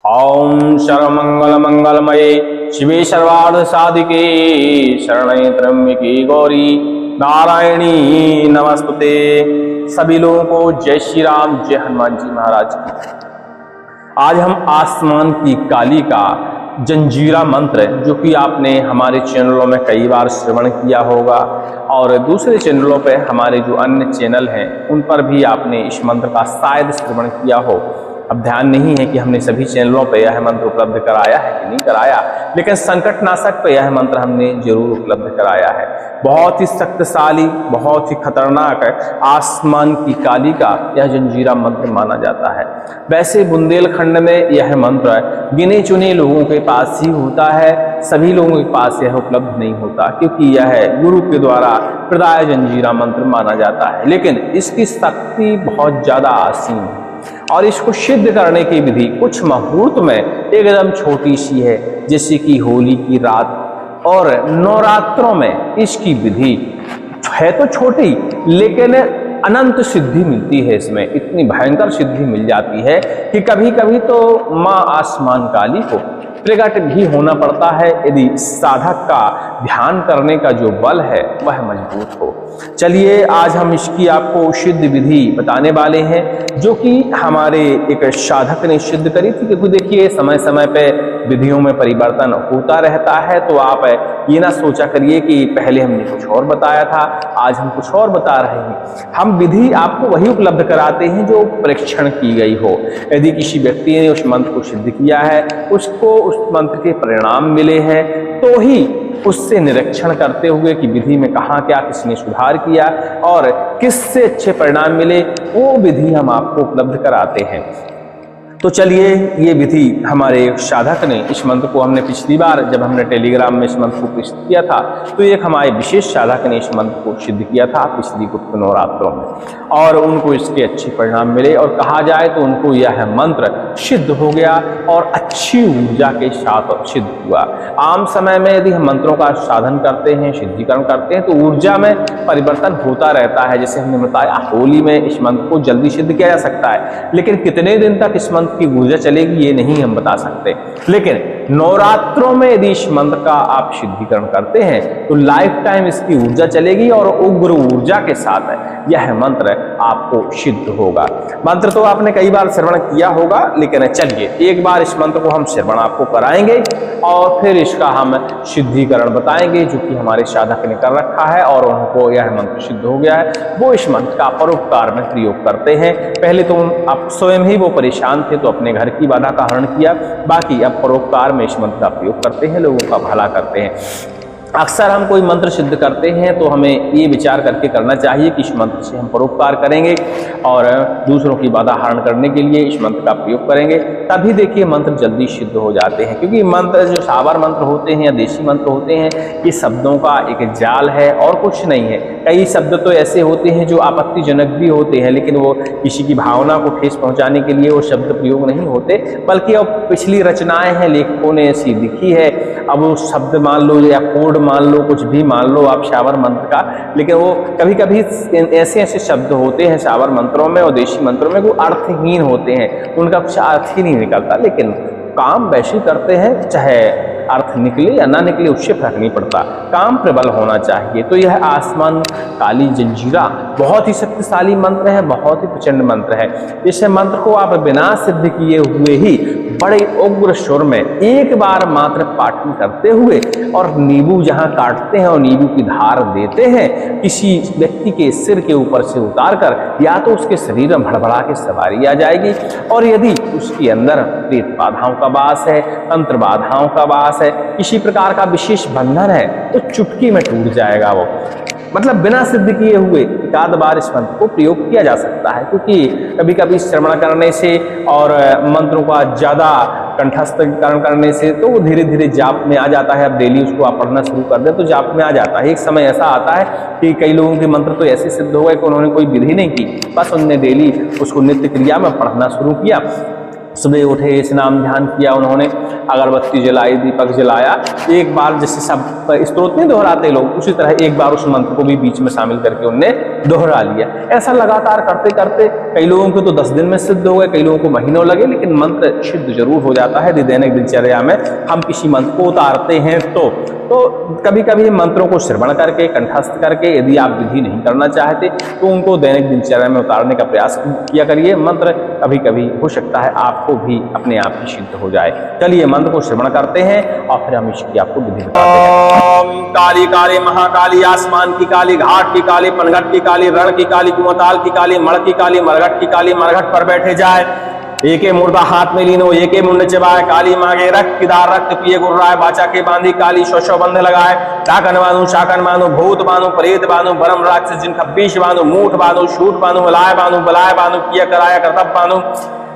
ओम सर्वमंगलमंगलमये शिवे सर्वार्थ साधिके शरण्ये त्र्यंबके गौरी नारायणी नमस्तुते। सभी लोगों को जय श्री राम, जय हनुमान जी महाराज की। आज हम आसमान की काली का जंजीरा मंत्र, जो कि आपने हमारे चैनलों में कई बार श्रवण किया होगा और दूसरे चैनलों पे हमारे जो अन्य चैनल हैं उन पर भी आपने इस मंत्र का शायद श्रवण किया हो। अब ध्यान नहीं है कि हमने सभी चैनलों पे यह मंत्र उपलब्ध कराया है कि नहीं कराया, लेकिन संकटनाशक पे यह मंत्र हमने जरूर उपलब्ध कराया है। बहुत ही शक्तिशाली, बहुत ही खतरनाक आसमान की काली का यह जंजीरा मंत्र माना जाता है। वैसे बुंदेलखंड में यह मंत्र गिने चुने लोगों के पास ही होता है, सभी लोगों के पास यह उपलब्ध नहीं होता, क्योंकि यह गुरु के द्वारा प्रदाय जंजीरा मंत्र माना जाता है। लेकिन इसकी शक्ति बहुत ज्यादा असीम है और इसको सिद्ध करने की विधि कुछ मुहूर्त में एकदम छोटी सी है, जैसे कि होली की रात और नवरात्रों में इसकी विधि है तो छोटी, लेकिन अनंत सिद्धि मिलती है। इसमें इतनी भयंकर सिद्धि मिल जाती है कि कभी कभी तो माँ आसमान काली को प्रकट भी होना पड़ता है, यदि साधक का ध्यान करने का जो बल है वह मजबूत हो। चलिए आज हम इसकी आपको सिद्ध विधि बताने वाले हैं, जो कि हमारे एक साधक ने सिद्ध करी थी। क्योंकि देखिए समय समय पे विधियों में परिवर्तन होता रहता है, तो आप ये ना सोचा करिए कि पहले हमने कुछ और बताया था, आज हम कुछ और बता रहे हैं। हम विधि आपको वही उपलब्ध कराते हैं जो परीक्षण की गई हो। यदि किसी व्यक्ति ने उस मंत्र को सिद्ध किया है, उसको उस मंत्र के परिणाम मिले हैं, तो ही उससे निरीक्षण करते हुए कि विधि में कहाँ क्या किसने सुधार किया और किससे अच्छे परिणाम मिले, वो विधि हम आपको उपलब्ध कराते हैं। तो चलिए ये विधि हमारे एक साधक ने, इस मंत्र को हमने पिछली बार जब हमने टेलीग्राम में इस मंत्र को प्रस्तुत किया था, तो एक हमारे विशेष साधक ने इस मंत्र को सिद्ध किया था पिछली गुप्त नवरात्रों में, और उनको इसके अच्छे परिणाम मिले। और कहा जाए तो उनको यह मंत्र सिद्ध हो गया और अच्छी ऊर्जा के साथ सिद्ध हुआ। आम समय में यदि हम मंत्रों का साधन करते हैं, सिद्धिकरण करते हैं, तो ऊर्जा में परिवर्तन होता रहता है। जैसे हमने बताया होली में इस मंत्र को जल्दी सिद्ध किया जा सकता है, लेकिन कितने दिन तक इस मंत्र की ऊर्जा चलेगी ये नहीं हम बता सकते। लेकिन नवरात्रों में यदि इस मंत्र का आप सिद्धिकरण करते हैं तो लाइफ टाइम इसकी ऊर्जा चलेगी और उग्र ऊर्जा के साथ यह मंत्र आपको सिद्ध होगा। मंत्र तो आपने कई बार श्रवण किया होगा, लेकिन चलिए एक बार इस मंत्र को हम श्रवण आपको कराएंगे और फिर इसका हम सिद्धिकरण बताएंगे, जो कि हमारे साधक ने कर रखा है और उनको यह मंत्र सिद्ध हो गया है। वो इस मंत्र का परोपकार में प्रयोग करते हैं। पहले तो आप स्वयं ही वो परेशान थे तो अपने घर की बाधा का हरण किया, बाकी अब परोपकार में इस मंत्र का प्रयोग करते हैं, लोगों का भला करते हैं। अक्सर हम कोई मंत्र सिद्ध करते हैं तो हमें ये विचार करके करना चाहिए कि इस मंत्र से हम परोपकार करेंगे और दूसरों की बाधा हरण करने के लिए इस मंत्र का प्रयोग करेंगे, तभी देखिए मंत्र जल्दी सिद्ध हो जाते हैं। क्योंकि मंत्र जो सावर मंत्र होते हैं या देशी मंत्र होते हैं, ये शब्दों का एक जाल है और कुछ नहीं है। कई शब्द तो ऐसे होते हैं जो आपत्तिजनक भी होते हैं, लेकिन वो किसी की भावना को ठेस पहुंचाने के लिए वो शब्द प्रयोग नहीं होते, बल्कि अब पिछली रचनाएं हैं, लेखकों ने ऐसी लिखी है। अब वो शब्द मान लो या कोड मान लो, कुछ भी मान लो आप शावर मंत्र का, लेकिन वो कभी कभी ऐसे ऐसे शब्द होते हैं शावर मंत्रों में और देशी मंत्रों में वो अर्थहीन होते हैं, उनका कुछ अर्थ ही नहीं निकलता। लेकिन काम वैसे करते हैं, चाहे अर्थ निकले या ना निकले उससे फर्क नहीं पड़ता, काम प्रबल होना चाहिए। तो यह आसमान काली जंजीरा बहुत ही शक्तिशाली मंत्र है, बहुत ही प्रचंड मंत्र है। इस मंत्र को आप बिना सिद्ध किए हुए ही बड़े उग्र स्वर में एक बार मात्र पाठन करते हुए और नींबू जहां काटते हैं और नींबू की धार देते हैं, किसी व्यक्ति के सिर के ऊपर से उतार कर या तो उसके शरीर में भड़बड़ा के सवारी आ जाएगी, और यदि उसके अंदर प्रेत बाधाओं का वास है, तंत्र बाधाओं का वास है, किसी प्रकार का विशेष बंधन है, तो चुटकी में टूट जाएगा वो। मतलब बिना सिद्ध किए हुए एकाध बार इस मंत्र को प्रयोग किया जा सकता है, क्योंकि कभी कभी श्रवण करने से और मंत्रों का ज्यादा कंठस्थीकरण करने से तो वो धीरे धीरे जाप में आ जाता है। अब डेली उसको आप पढ़ना शुरू कर दें तो जाप में आ जाता है। एक समय ऐसा आता है कि कई लोगों के मंत्र तो ऐसे सिद्ध हो गए कि उन्होंने कोई विधि नहीं की, बस उन्होंने डेली उसको नित्य क्रिया में पढ़ना शुरू किया, सुबह उठे, स्नान ध्यान किया उन्होंने, अगरबत्ती जलाई, दीपक जलाया, एक बार जैसे सब स्तोत्र नहीं दोहराते लोग, उसी तरह एक बार उस मंत्र को भी बीच में शामिल करके उनने दोहरा लिया। ऐसा लगातार करते करते कई लोगों को तो 10 दिन में सिद्ध हो गए, कई लोगों को महीनों लगे, लेकिन मंत्र सिद्ध जरूर हो जाता है। दैनिक दिनचर्या में हम किसी मंत्र को उतारते हैं तो कभी कभी मंत्रों को श्रवण करके, कंठस्थ करके, यदि आप विधि नहीं करना चाहते तो उनको दैनिक दिनचर्या में उतारने का प्रयास किया करिए। मंत्र कभी कभी हो सकता है आपको भी अपने आप ही सिद्ध हो जाए। चलिए मंत्र को श्रवण करते हैं और फिर हम इसकी आपको विधि बताते हैं। ओम काली काली महाकाली, आसमान की काली, घाट की काली, पनघट की काली, रण की काली, कुआंताल की काली, मड़ की काली, मरघट की काली, मरघट पर बैठे जाए, एके मुर्दा हाथ में लीनो, एके मुंड चबाए, काली मांगे रक्त किदार, रक्त पिए गुर्राए, बाचा के बांधी काली, शोशो बंध लगाए, टाकन बांधु, शाकन बांधु, भूत बांधु, प्रेत बांधु, बरम राक्षस जिन 26 बांधु, मूठ बांधु, शूट बांधु, हलाय बांधु, बलाय बांधु, किया कराया करतब बांधु,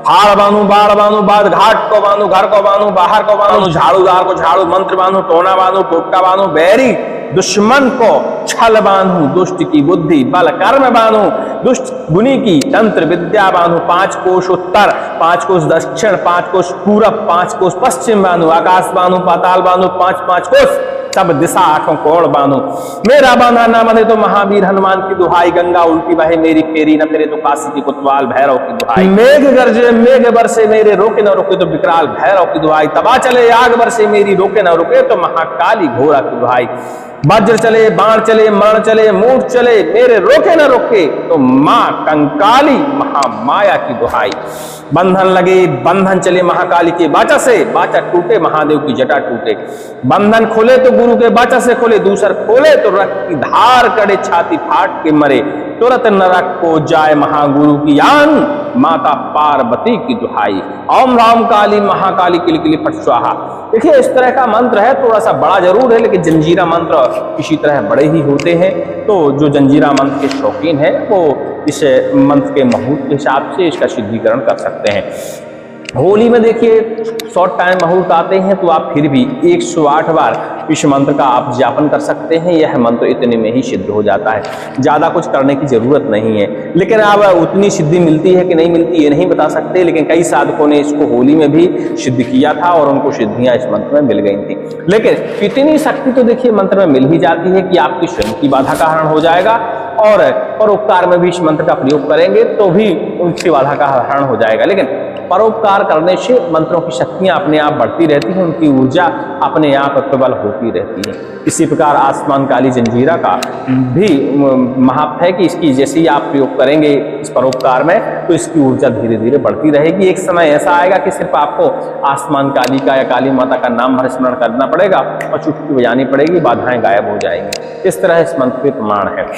हाड़ बांधु, बाढ़ बांधु, बाद घाट को बांधु, घर को बांधु, बाहर को बांधु, झाड़ूदार को झाड़ू, मंत्र बांधु, टोना बांधु, पोपटा बांधु, बैरी दुश्मन को छल बांधू, दुष्ट की बुद्धि बल कर्म बांधू, दुष्ट गुनी की तंत्र विद्या बांधू, 5 कोश उत्तर, 5 कोश दक्षिण, 5 कोश पूरब, 5 कोश पश्चिम बांधू, आकाश बांधू, पाताल बांधू, 5-5 कोश सब दिशा 8 कोण बांधू। मेरा बांधा ना बंधे तो महावीर हनुमान की दुहाई, गंगा उल्टी बहे मेरी फेरी न करे तो काशी की कोतवाल भैरव की दुहाई, मेघ गरजे मेघ बरसे मेरे रोके न रोके तो विकराल भैरव की दुहाई, तबा चले आग बरसे मेरी रोके न रोके तो महाकाली घोड़ा की दुहाई, वज्र चले बाण चले मरण चले मूठ चले मेरे रोके न रोके तो मां कंकाली महामाया की दुहाई, बंधन लगे बंधन चले महाकाली के बाचा से, बाचा टूटे महादेव की जटा टूटे, बंधन खोले तो गुरु के बाचा से खोले, दूसर खोले तो रक्त की धार करे, छाती फाट के मरे, तुरंत नरक को जाए महागुरु की यान, माता पार्वती की दुहाई, ओम राम काली महाकाली किल किल फट स्वाहा। देखिए इस तरह का मंत्र है, थोड़ा सा बड़ा जरूर है लेकिन जंजीरा मंत्र किसी तरह बड़े ही होते हैं। तो जो जंजीरा मंत्र के शौकीन है वो इस मंत्र के मुहूर्त के हिसाब से इसका सिद्धीकरण कर सकते हैं। होली में देखिए शॉर्ट टाइम मुहूर्त आते हैं तो आप फिर भी 108 बार इस मंत्र का आप जापन कर सकते हैं। यह मंत्र इतने में ही सिद्ध हो जाता है, ज़्यादा कुछ करने की जरूरत नहीं है। लेकिन अब उतनी सिद्धि मिलती है कि नहीं मिलती ये नहीं बता सकते, लेकिन कई साधकों ने इसको होली में भी सिद्ध किया था और उनको सिद्धियां इस मंत्र में मिल गई थी। लेकिन इतनी शक्ति तो देखिए मंत्र में मिल ही जाती है कि आपकी स्वयं की बाधा का हरण हो जाएगा, और परोपकार में भी इस मंत्र का प्रयोग करेंगे तो भी उनकी बाधा का हरण हो जाएगा। लेकिन परोपकार करने से मंत्रों की शक्तियां अपने आप बढ़ती रहती हैं, उनकी ऊर्जा अपने आप प्रबल होती रहती है। इसी प्रकार आसमान काली जंजीरा का भी महत्व है कि इसकी जैसे ही आप प्रयोग करेंगे इस परोपकार में तो इसकी ऊर्जा धीरे धीरे बढ़ती रहेगी। एक समय ऐसा आएगा कि सिर्फ आपको आसमान काली का या काली माता का नाम भर स्मरण करना पड़ेगा और चुटकी बजानी पड़ेगी, बाधाएं गायब हो जाएंगी। इस तरह इस मंत्र के प्रमाण है।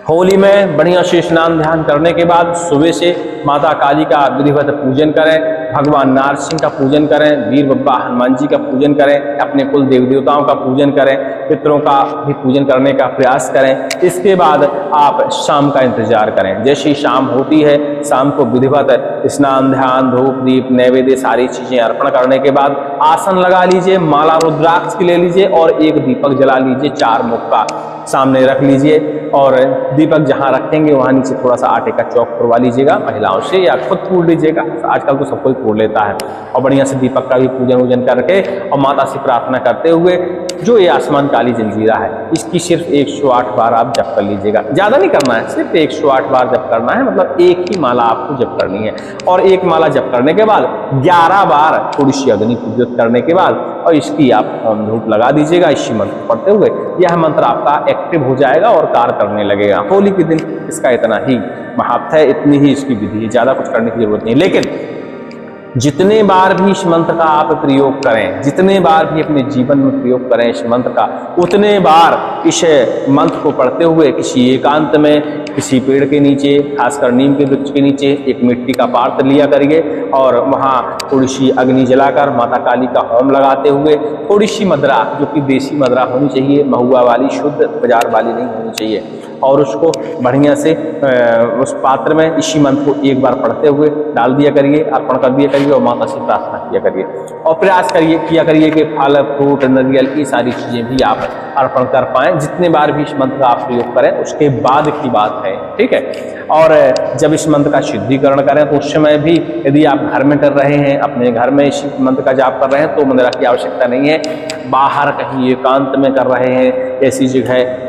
होली में बढ़िया से स्नान ध्यान करने के बाद सुबह से माता काली का विधिवत पूजन करें, भगवान नारसिंह का पूजन करें, वीर बब्बा हनुमान जी का पूजन करें, अपने कुल देवी देवताओं का पूजन करें, पितरों का भी पूजन करने का प्रयास करें। इसके बाद आप शाम का इंतजार करें। जैसे ही शाम होती है शाम को विधिवत स्नान ध्यान धूप दीप नैवेद्य सारी चीजें अर्पण करने के बाद आसन लगा लीजिए, माला रुद्राक्ष की ले लीजिए और एक दीपक जला लीजिए, 4 मुख का सामने रख लीजिए और दीपक जहां रखेंगे वहां नीचे थोड़ा सा आटे का चौक पुरवा लीजिएगा महिलाओं से, या खुद पूर लीजिएगा, आजकल तो सब कोई पूर लेता है। और बढ़िया से दीपक का भी पूजन वूजन करके और माता से प्रार्थना करते हुए जो ये आसमान काली जंजीरा है इसकी सिर्फ 108 बार आप जप कर लीजिएगा। ज्यादा नहीं करना है, सिर्फ 108 बार जप करना है, मतलब एक ही माला आपको जप करनी है। और एक माला जप करने के बाद 11 बार थोड़ी सी अग्नि पूजन करने के बाद और इसकी आप होम धूप लगा दीजिएगा इसी मंत्र पढ़ते हुए। यह मंत्र आपका एक्टिव हो जाएगा और कार्य करने लगेगा। होली के दिन इसका इतना ही महत्व है, इतनी ही इसकी विधि है, ज्यादा कुछ करने की जरूरत नहीं। लेकिन जितने बार भी इस मंत्र का आप प्रयोग करें, जितने बार भी अपने जीवन में प्रयोग करें इस मंत्र का, उतने बार इस मंत्र को पढ़ते हुए किसी एकांत में किसी पेड़ के नीचे, खासकर नीम के वृक्ष के नीचे एक मिट्टी का पात्र लिया करिए और वहाँ थोड़ी सी अग्नि जलाकर माता काली का होम लगाते हुए थोड़ी सी मदरा, जो कि देसी मदरा होनी चाहिए, महुआ वाली, शुद्ध बाजार वाली नहीं होनी चाहिए, और उसको बढ़िया से उस पात्र में इसी मंत्र को एक बार पढ़ते हुए डाल दिया करिए, अर्पण कर दिया करिए और माता से प्रार्थना किया करिए और प्रयास किया करिए कि फल फ्रूट नारियल की सारी चीज़ें भी आप अर्पण कर पाएँ। जितने बार भी इस मंत्र का आप प्रयोग करें उसके बाद की बात है, ठीक है। और जब इस मंत्र का शुद्धिकरण करें तो उस समय भी यदि आप घर में कर रहे हैं, अपने घर में इस मंत्र का जाप कर रहे हैं तो मंदिरा की आवश्यकता नहीं है। बाहर कहीं एकांत में कर रहे हैं, ऐसी जगह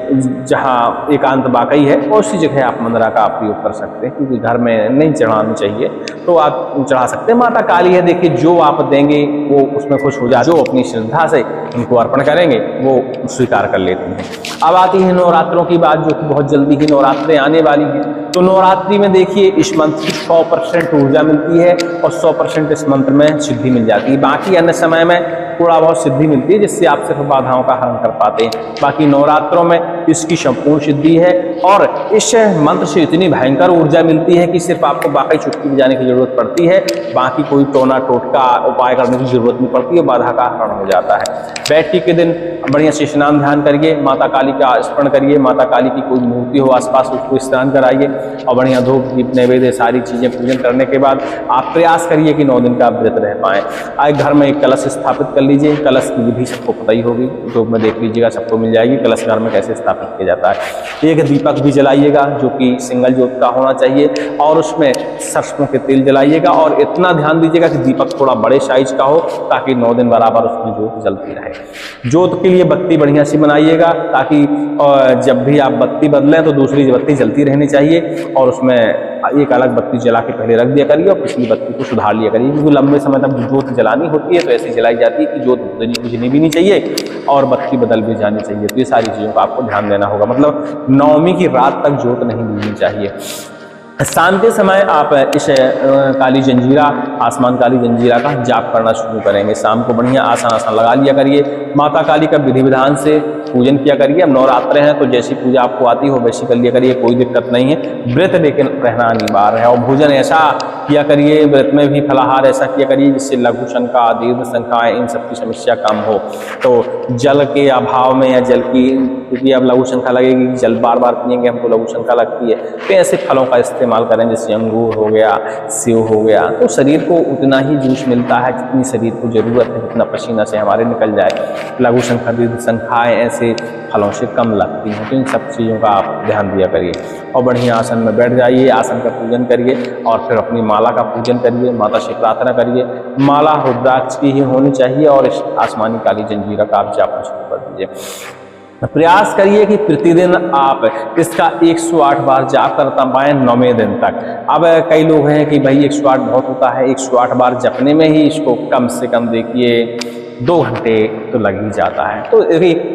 जहाँ एकांत वाकई है उसी जगह आप मंदिरा का प्रयोग कर सकते हैं, क्योंकि घर में नहीं चढ़ानी चाहिए तो आप चढ़ा सकते हैं। माता काली है, देखिए जो आप देंगे वो उसमें खुश हो जाए, जो अपनी श्रद्धा से उनको अर्पण करेंगे वो स्वीकार कर लेते हैं। अब आती है नवरात्रों की बात, जो कि बहुत जल्दी ही नवरात्रें आने वाली हैं। तो नवरात्रि में देखिए इस मंत्र की 100% ऊर्जा मिलती है और 100% इस मंत्र में सिद्धि मिल जाती है। बाकी अन्य समय में थोड़ा बहुत सिद्धि मिलती है जिससे आप सिर्फ बाधाओं का हरण कर पाते हैं, बाकी नवरात्रों में इसकी संपूर्ण सिद्धि है। और इस मंत्र से इतनी भयंकर ऊर्जा मिलती है कि सिर्फ आपको बाकी चुटकी बजाने की जरूरत पड़ती है, बाकी कोई टोना टोटका उपाय करने की जरूरत नहीं पड़ती है, बाधा का हरण हो जाता है। बैठकी के दिन बढ़िया से स्नान ध्यान करिए, माता काली का स्मरण करिए, माता काली की कोई मूर्ति हो आसपास उसको स्नान कराइए और बढ़िया धूप दीप नैवेद्य सारी चीजें पूजन करने के बाद आप प्रयास करिए कि 9 दिन का व्रत रह पाएं। आए घर में एक कलश स्थापित कर लीजिए। कलश की विधि सबको पता ही होगी, यूट्यूब में देख लीजिएगा, सबको मिल जाएगी कलश घर में कैसे स्थापित किया जाता है। एक दीपक भी जलाइएगा जो कि सिंगल ज्योत का होना चाहिए और उसमें सरसों के तेल जलाइएगा और इतना ध्यान दीजिएगा कि दीपक थोड़ा बड़े साइज का हो ताकि 9 दिन बराबर उसमें ज्योत जलती रहे। ज्योत के लिए बत्ती बढ़िया सी बनाइएगा ताकि जब भी आप बत्ती बदलें तो दूसरी बत्ती जलती रहनी चाहिए और उसमें एक अलग बत्ती जला के पहले रख दिया करिए और पिछली बत्ती को सुधार लिया करिए, क्योंकि लंबे समय तक ज्योत जलानी होती है तो ऐसी जलाई जाती है कि ज्योत बुझनी भी नहीं चाहिए और बत्ती बदल भी जानी चाहिए। तो ये सारी चीज़ों का आपको ध्यान देना होगा, मतलब नवमी की रात तक ज्योत नहीं बुझनी चाहिए। शाम के समय आप इस काली जंजीरा, आसमान काली जंजीरा का जाप करना शुरू करेंगे। शाम को बढ़िया आसन लगा लिया करिए, माता काली का विधि विधान से पूजन किया करिए। अब नवरात्र हैं तो जैसी पूजा आपको आती हो वैसी कर लिया करिए, कोई दिक्कत नहीं है। व्रत लेकिन रहना अनिवार्य है और भोजन ऐसा किया करिए, व्रत में भी फलाहार ऐसा किया करिए जिससे लघु शंका, दीर्घ शंकाएं इन सब की समस्या कम हो। तो जल के अभाव में या जल की, क्योंकि अब लघु शंका लगेगी, जल बार बार पियेंगे हमको लघु शंका लगती है, तो ऐसे फलों का इस्तेमाल करें जैसे अंगूर हो गया, सेव हो गया। तो शरीर को उतना ही जूस मिलता है जितनी शरीर को जरूरत है, जितना पसीना से हमारे निकल जाए। लघु शंका, दीर्घ शंकाएं ऐसे फलों से कम लगती हैं। तो इन सब चीज़ों का आप ध्यान दिया करिए और बढ़िया आसन में बैठ जाइए, आसन का पूजन करिए और फिर अपनी माला का पूजन करिए, माता से प्रार्थना करिए। माला रुद्राक्ष की ही होनी चाहिए और इस आसमानी काली जंजीरा का आप जाप शुरू कर दीजिए। प्रयास करिए कि प्रतिदिन आप इसका 108 बार जाप करता पाएं 9वें दिन तक। अब कई लोग हैं कि भाई 108 बहुत होता है, 108 बार जपने में ही इसको कम से कम देखिए 2 घंटे तो लग ही जाता है। तो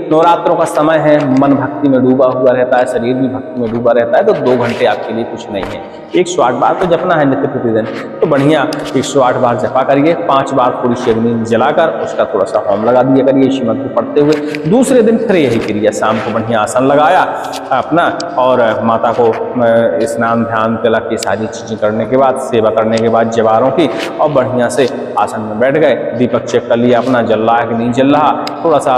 नवरात्रों का समय है, मन भक्ति में डूबा हुआ रहता है, शरीर भी भक्ति में डूबा रहता है, तो 2 घंटे आपके लिए कुछ नहीं है। 108 बार तो जपना है नित्य प्रतिदिन, तो बढ़िया 108 बार जपा करिए। 5 बार पूरी अग्नि जलाकर उसका थोड़ा सा होम लगा दिया करिए इसी मंत्र को पढ़ते हुए। दूसरे दिन फिर यही क्रिया, शाम को बढ़िया आसन लगाया अपना और माता को स्नान ध्यान तिलक की सारी चीज़ें करने के बाद, सेवा करने के बाद जवारों की, और बढ़िया से आसन में बैठ गए। दीपक चेक कर लिया अपना जल रहा है कि नहीं जल रहा, थोड़ा सा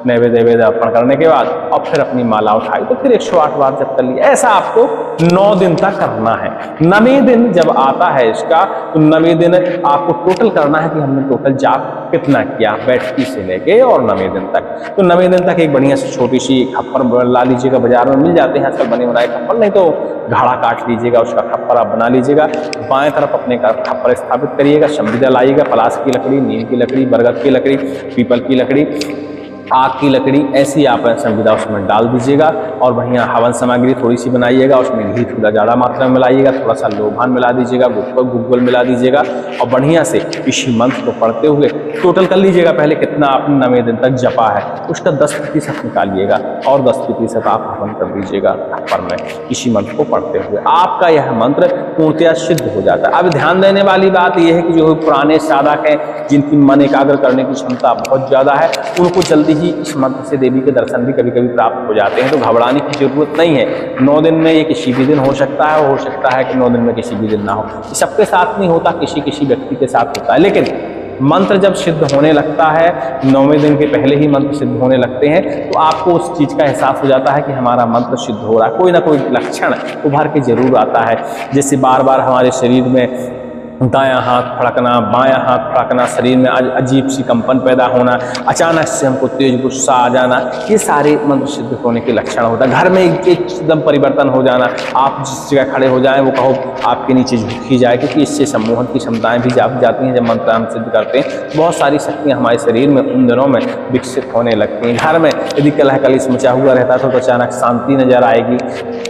नैवेद्य अर्पण करने के बाद और फिर अपनी माला उठाई तो फिर 108 बार जप कर लिया। ऐसा आपको 9 दिन तक करना है। 9वें दिन जब आता है इसका तो 9वें दिन आपको टोटल करना है कि हमने टोटल जाप कितना किया, बैठकी से लेके और 9वें दिन तक। तो 9वें दिन तक एक बढ़िया सी छोटी सी खप्पर ला लीजिएगा, बाजार में मिल जाते हैं आजकल बने बनाए खप्पर, नहीं तो घाड़ा काट लीजिएगा, उसका खप्पर आप बना लीजिएगा। बाएं तरफ अपने खप्पर स्थापित करिएगा, संविदा लाइएगा, पलाश की लकड़ी, नीम की लकड़ी, बरगद की लकड़ी, पीपल की लकड़ी, आग की लकड़ी, ऐसी आप संविदा उसमें डाल दीजिएगा और बढ़िया हवन सामग्री थोड़ी सी बनाइएगा, उसमें घी थोड़ा ज़्यादा मात्रा में मिलाइएगा, थोड़ा सा लोभान मिला दीजिएगा, गुग्गल मिला दीजिएगा और बढ़िया से इसी मंत्र को पढ़ते हुए टोटल कर लीजिएगा पहले कितना आपने 9वें दिन तक जपा है, उसका 10% निकालिएगा और 10% आप हवन कर दीजिएगा खप्पर में इसी मंत्र को पढ़ते हुए। आपका यह मंत्र पूर्णतया सिद्ध हो जाता है। अब ध्यान देने वाली बात यह है कि जो पुराने साधक हैं, जिनकी मन एकाग्र करने की क्षमता बहुत ज़्यादा है, उनको जल्दी ही इस मंत्र से देवी के दर्शन भी कभी कभी प्राप्त हो जाते हैं, तो घबराने की जरूरत नहीं है। 9 दिन में ये किसी भी दिन हो सकता है, हो सकता है कि 9 दिन में किसी भी दिन ना हो। सबके साथ नहीं होता, किसी किसी व्यक्ति के साथ होता है, लेकिन मंत्र जब सिद्ध होने लगता है, 9वें दिन के पहले ही मंत्र सिद्ध होने लगते हैं, तो आपको उस चीज़ का एहसास हो जाता है कि हमारा मंत्र सिद्ध हो रहा है। कोई ना कोई लक्षण उभर के जरूर आता है, जैसे बार बार हमारे शरीर में दायां हाथ फड़कना, बायां हाथ फड़कना, शरीर में अजीब सी कंपन पैदा होना, अचानक से हमको तेज गुस्सा आ जाना, ये सारे मंत्र सिद्ध होने के लक्षण होता है। घर में एकदम परिवर्तन हो जाना, आप जिस जगह खड़े हो जाएं वो कहो आपके नीचे झुकी जाए, क्योंकि इससे सम्मोहन की क्षमताएं भी जाती हैं। जब मंत्र हम सिद्ध करते हैं बहुत सारी शक्तियाँ हमारे शरीर में उन दिनों में विकसित होने लगती हैं। घर में यदि कलह कलेश मचा हुआ रहता तो अचानक शांति नजर आएगी।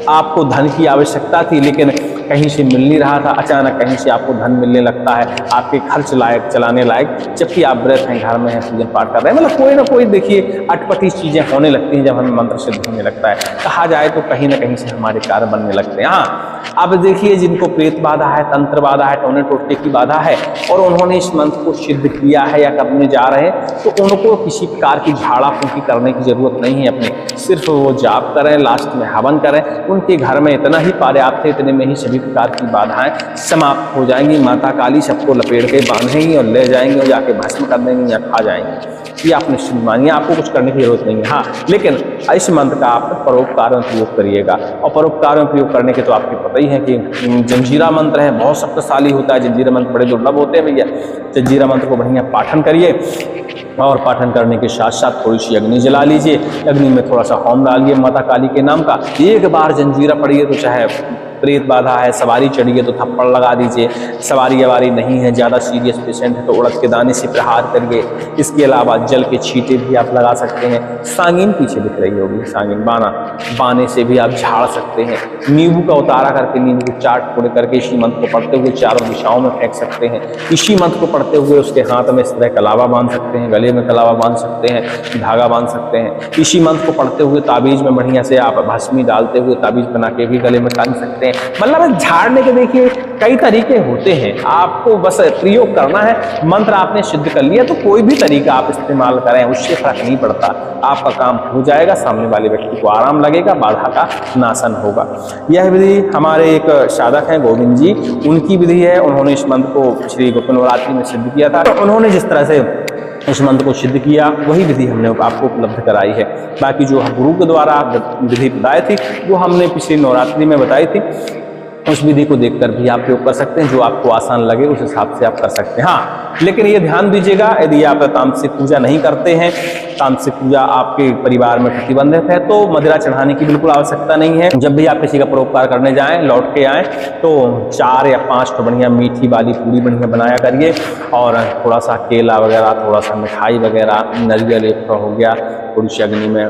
आपको धन की आवश्यकता थी लेकिन कहीं से मिल नहीं रहा था, अचानक कहीं से आपको धन मिलने लगता है, आपके खर्च लायक चलाने लायक, जबकि आप व्रत हैं, घर में हैं, पूजन पाठ कर रहे हैं। मतलब कोई ना कोई देखिए अटपटी चीजें होने लगती हैं जब हमें मंत्र सिद्ध होने लगता है। कहा जाए तो कहीं ना कहीं से हमारे कार्य बनने लगते हैं। हाँ, अब देखिए जिनको प्रेत बाधा है, तंत्र बाधा है, टोने टोटके की बाधा है और उन्होंने इस मंत्र को सिद्ध किया है या करने जा रहे हैं, तो उनको किसी प्रकार की झाड़ा फूंकी करने की जरूरत नहीं है। अपने सिर्फ वो जाप करें, लास्ट में हवन करें, उनके घर में इतना ही पर्याप्त है, इतने में ही सभी प्रकार की बाधाएं समाप्त हो जाएंगी। माता काली सबको लपेट के बांधेंगी और ले जाएंगे और जाके भस्म कर देंगी या खा जाएंगे। ये आप निश्चित मानिए, आपको कुछ करने की जरूरत नहीं है। हाँ, लेकिन इस मंत्र का आप परोपकार में प्रयोग करिएगा, और परोपकार में प्रयोग करने के तो आपको पता ही है कि जंजीरा मंत्र है, बहुत शक्तिशाली होता है। जंजीरा मंत्र बड़े दुर्लभ होते हैं भैया। जंजीरा मंत्र को बढ़िया पाठन करिए और पाठन करने के साथ साथ थोड़ी सी अग्नि जला लीजिए, अग्नि में थोड़ा सा होम डालिए माता काली के नाम का। एक बार जंजीरा पढ़िए तो चाहे प्रेत बाधा है, सवारी चढ़ी है तो थप्पड़ लगा दीजिए, सवारी अवारी नहीं है, ज़्यादा सीरियस पेशेंट है तो उड़द के दाने से प्रहार करिए। इसके अलावा जल के छींटे भी आप लगा सकते हैं। सांगिन पीछे दिख रही होगी, सांगिन बाने से भी आप झाड़ सकते हैं। नींबू का उतारा करके नींबू को चाट फोड़ करके इसी मंत्र को पढ़ते हुए चारों दिशाओं में फेंक सकते हैं। इसी मंत्र को पढ़ते हुए उसके हाथ में इस तरह कलावा बांध सकते हैं, गले में कलावा बांध सकते हैं, धागा बांध सकते हैं। इसी मंत्र को पढ़ते हुए ताबीज में बढ़िया से आप भस्मी डालते हुए ताबीज बना के भी गले में टांग सकते हैं। मतलब झाड़ने के देखिए कई तरीके होते हैं, आपको बस प्रयोग करना है। मंत्र आपने सिद्ध कर लिया तो कोई भी तरीका आप इस्तेमाल करें, उससे फर्क नहीं पड़ता, आपका काम हो जाएगा, सामने वाले व्यक्ति को आराम लगेगा, बाधा का नाशन होगा। यह विधि हमारे एक साधक हैं गोविंद जी, उनकी विधि है। उन्होंने इस मंत्र को श्री गुप्त नवरात्रि में सिद्ध किया था। तो उन्होंने जिस तरह से इस मंत्र को सिद्ध किया वही विधि हमने आपको उपलब्ध कराई है। बाकी जो गुरु के द्वारा विधि बताई थी वो हमने पिछली नवरात्रि में बताई थी, उस विधि को देखकर भी आप प्रयोग कर सकते हैं। जो आपको आसान लगे उस हिसाब से आप कर सकते हैं। हाँ, लेकिन ये ध्यान दीजिएगा, यदि आप तामसिक पूजा नहीं करते हैं, तामसिक पूजा आपके परिवार में प्रतिबंधित है, तो मदिरा चढ़ाने की बिल्कुल आवश्यकता नहीं है। जब भी आप किसी का परोपकार करने जाएं, लौट के आएँ तो 4 या 5 तो बढ़िया मीठी वाली पूरी बढ़िया बनाया करिए, और थोड़ा सा केला वगैरह, थोड़ा सा मिठाई वगैरह, नारियल एक हो गया, थोड़ी सी अग्नि में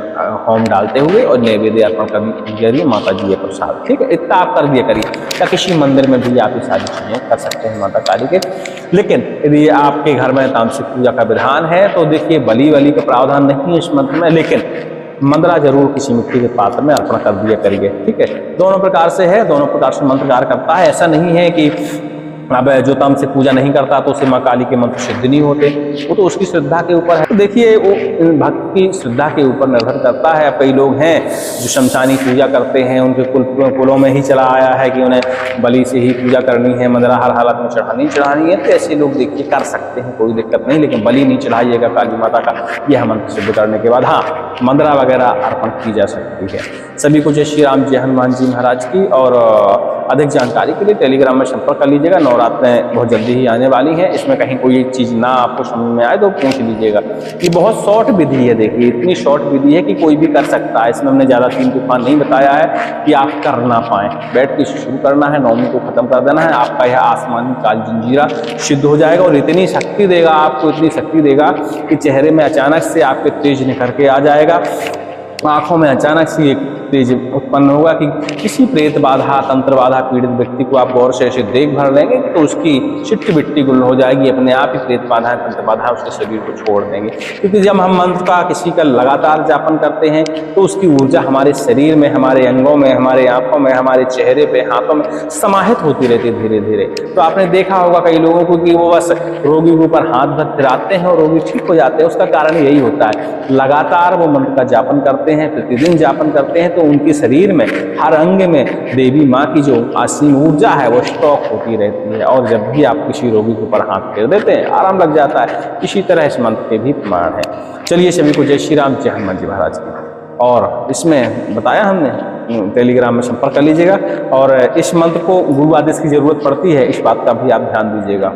होम डालते हुए और नैवेद्य अर्पण करिए माता जी के प्रसाद। ठीक है, इतना आप कर दिया करिए। या किसी मंदिर में भी आप ये सारी चीजें कर सकते हैं माता काली के। लेकिन यदि आपके घर में तामसिक पूजा का विधान है तो देखिए बलि का प्रावधान नहीं है इस मंत्र में, लेकिन मंत्रा जरूर किसी मिट्टी के पात्र में अर्पण कर दिया करिए। ठीक है, दोनों प्रकार से है, दोनों प्रकार से मंत्र कार्य करता है। ऐसा नहीं है कि अब जो तामसिक पूजा नहीं करता तो उसे माँ काली के मंत्र सिद्ध नहीं होते, वो तो उसकी श्रद्धा के ऊपर है। तो देखिए वो भक्त की श्रद्धा के ऊपर निर्भर करता है। कई लोग हैं जो शमशानी पूजा करते हैं, उनके कुलों में ही चला आया है कि उन्हें बलि से ही पूजा करनी है, मंदिरा हर हालत में चढ़ानी है, तो ऐसे लोग देखिए कर सकते हैं, कोई दिक्कत नहीं। लेकिन बलि नहीं चढ़ाइएगा काली माता का, यह मंत्र सिद्ध करने के बाद। हाँ, मंदिरा वगैरह अर्पण की जा सकती है। सभी को जय श्री राम, जय हनुमान जी महाराज की। और अधिक जानकारी के लिए टेलीग्राम में संपर्क कर लीजिएगा। नवरात्रें बहुत जल्दी ही आने वाली हैं, इसमें कहीं कोई एक चीज़ ना आपको समझ में आए तो पूछ लीजिएगा। ये बहुत शॉर्ट विधि है, देखिए इतनी शॉर्ट विधि है कि कोई भी कर सकता है। इसमें हमने ज़्यादा 3 तूफान नहीं बताया है कि आप कर ना पाएँ। बैठ के शुरू करना है, 9 को खत्म कर देना है, आपका यह आसमानी काल जंजीरा सिद्ध हो जाएगा। और इतनी शक्ति देगा आपको, इतनी शक्ति देगा कि चेहरे में अचानक से आपके तेज निखर के आ जाएगा, आंखों में अचानक से एक तेज उत्पन्न होगा कि किसी प्रेत बाधा, तंत्र बाधा पीड़ित व्यक्ति को आप गौर से ऐसे देख भर लेंगे तो उसकी चिट्ट बिट्टी गुल हो जाएगी, अपने आप ही प्रेत बाधा, तंत्र बाधा उसके शरीर को छोड़ देंगे। क्योंकि जब हम मंत्र का किसी का लगातार जापन करते हैं तो उसकी ऊर्जा हमारे शरीर में, हमारे अंगों में, हमारे आंखों में, हमारे चेहरे पे, हाथों में समाहित होती रहती है धीरे धीरे। तो आपने देखा होगा कई लोगों को कि वो बस रोगी के ऊपर हाथ भर फिराते हैं और रोगी ठीक हो जाते हैं। उसका कारण यही होता है, लगातार वो मंत्र का जापन करते करते हैं, प्रतिदिन जापन करते हैं, तो उनके शरीर में हर अंग में देवी माँ की जो असीम ऊर्जा है वो स्टॉक होती रहती है, और जब भी आप किसी रोगी के ऊपर हाथ फेर देते हैं आराम लग जाता है। इसी तरह इस मंत्र के भी प्रमाण है। चलिए सभी को जय श्री राम, जय हनुमान जी महाराज की। और इसमें बताया हमने, टेलीग्राम में संपर्क कर लीजिएगा, और इस मंत्र को गुरु आदेश की जरूरत पड़ती है, इस बात का भी आप ध्यान दीजिएगा।